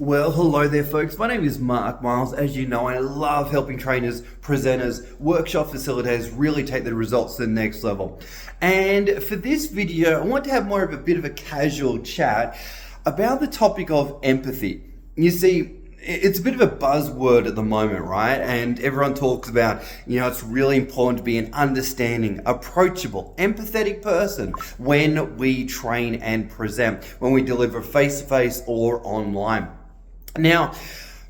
Well, hello there, folks. My name is Mark Miles. As you know, I love helping trainers, presenters, workshop facilitators really take their results to the next level. And for this video, I want to have more of a bit of a casual chat about the topic of empathy. You see, it's a bit of a buzzword at the moment, right? And everyone talks about, it's really important to be an understanding, approachable, empathetic person when we train and present, when we deliver face-to-face or online. Now,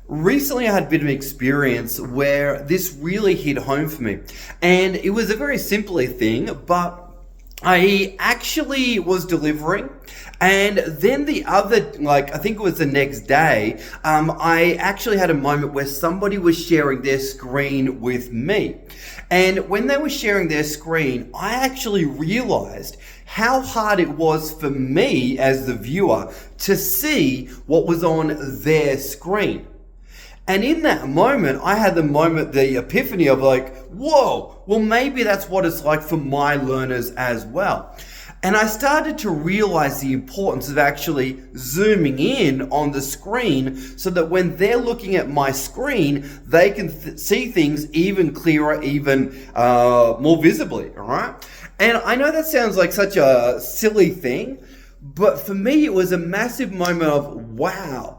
recently I had a bit of an experience where this really hit home for me. And it was a very simple thing, but I actually was delivering, and then I think it was the next day, I actually had a moment where somebody was sharing their screen with me. And when they were sharing their screen, I actually realized how hard it was for me as the viewer to see what was on their screen. And in that moment, I had the epiphany of whoa, well, maybe that's what it's like for my learners as well. And I started to realize the importance of actually zooming in on the screen so that when they're looking at my screen, they can see things even clearer, even more visibly, all right? And I know that sounds like such a silly thing, but for me, it was a massive moment of, wow.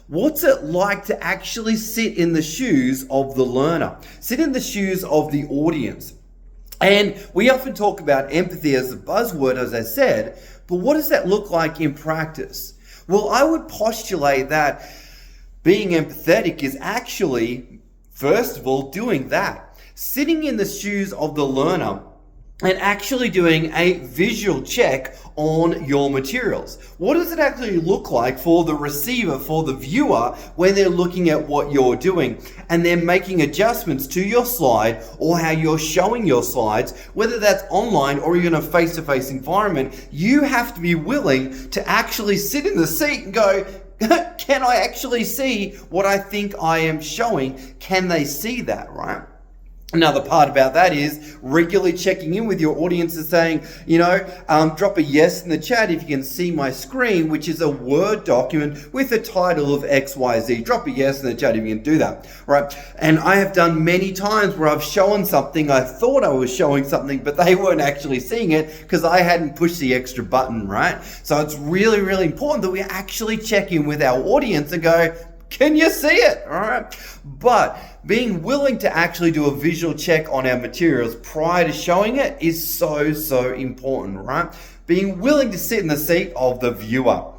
What's it like to actually sit in the shoes of the learner, sit in the shoes of the audience? And we often talk about empathy as a buzzword, as I said, but what does that look like in practice? Well, I would postulate that being empathetic is actually, first of all, doing that. Sitting in the shoes of the learner and actually doing a visual check on your materials. What does it actually look like for the receiver, for the viewer, when they're looking at what you're doing and they're making adjustments to your slide or how you're showing your slides, whether that's online or even a face-to-face environment? You have to be willing to actually sit in the seat and go, can I actually see what I think I am showing? Can they see that, right? Another part about that is regularly checking in with your audience and saying, drop a yes in the chat if you can see my screen, which is a Word document with a title of XYZ. Drop a yes in the chat if you can do that, right? And I have done many times where I've shown something, I thought I was showing something, but they weren't actually seeing it because I hadn't pushed the extra button, right? So it's really, really important that we actually check in with our audience and go, can you see it? All right. But being willing to actually do a visual check on our materials prior to showing it is so, so important, right? Being willing to sit in the seat of the viewer.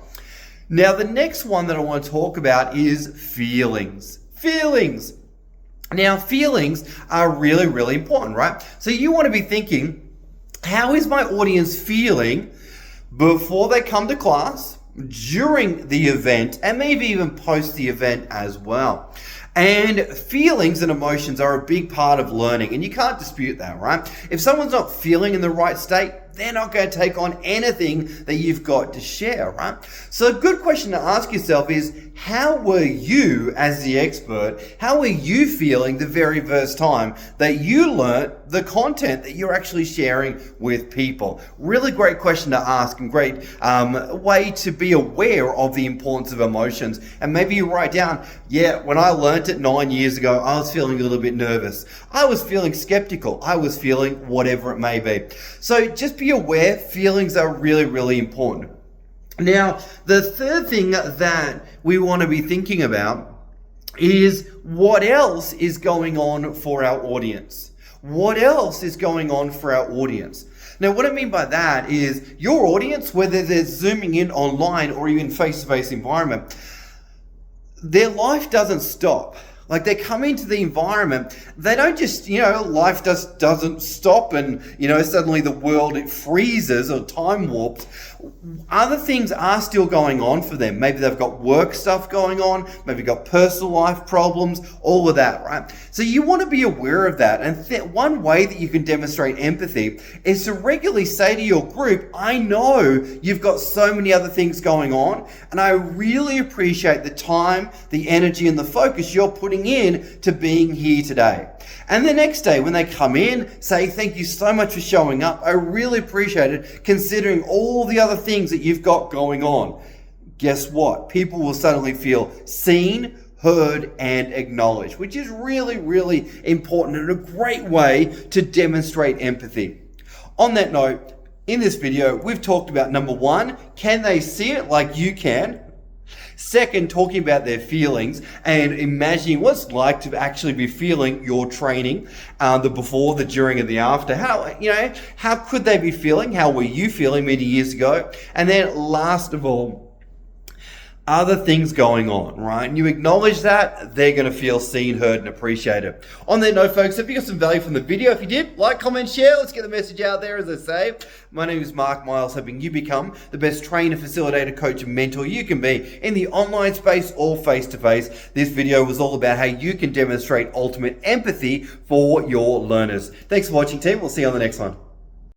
Now, the next one that I want to talk about is feelings. Feelings. Now, feelings are really, really important, right? So you want to be thinking, how is my audience feeling before they come to class, during the event, and maybe even post the event as well? And feelings and emotions are a big part of learning, and you can't dispute that, right? If someone's not feeling in the right state, they're not going to take on anything that you've got to share, right? So a good question to ask yourself is, how were you as the expert, how were you feeling the very first time that you learnt the content that you're actually sharing with people? Really great question to ask, and great way to be aware of the importance of emotions. And maybe you write down, when I learnt it 9 years ago, I was feeling a little bit nervous. I was feeling skeptical. I was feeling whatever it may be. So just be aware, feelings are really, really important. Now, the third thing that we want to be thinking about is what else is going on for our audience. What else is going on for our audience? Now, what I mean by that is your audience, whether they're zooming in online or even face-to-face environment, their life doesn't stop. Like, they come into the environment, they don't just, life just doesn't stop and, suddenly the world, it freezes or time warps. Other things are still going on for them. Maybe they've got work stuff going on, maybe got personal life problems, all of that, right? So you want to be aware of that. And one way that you can demonstrate empathy is to regularly say to your group, I know you've got so many other things going on, and I really appreciate the time, the energy, and the focus you're putting in to being here today. And the next day when they come in, say, thank you so much for showing up. I really appreciate it, considering all the other things that you've got going on. guess what? People will suddenly feel seen, heard, and acknowledged, which is really, really important and a great way to demonstrate empathy. On that note, in this video, we've talked about number one, can they see it like you can? Second, talking about their feelings and imagining what it's like to actually be feeling your training, the before, the during, and the after. How could they be feeling? How were you feeling many years ago? And then last of all, other things going on, right? And you acknowledge that, they're going to feel seen, heard, and appreciated. On that note, folks, if you got some value from the video, if you did, like, comment, share. Let's get the message out there, as I say. My name is Mark Miles, helping you become the best trainer, facilitator, coach, and mentor you can be in the online space or face-to-face. This video was all about how you can demonstrate ultimate empathy for your learners. Thanks for watching, team. We'll see you on the next one.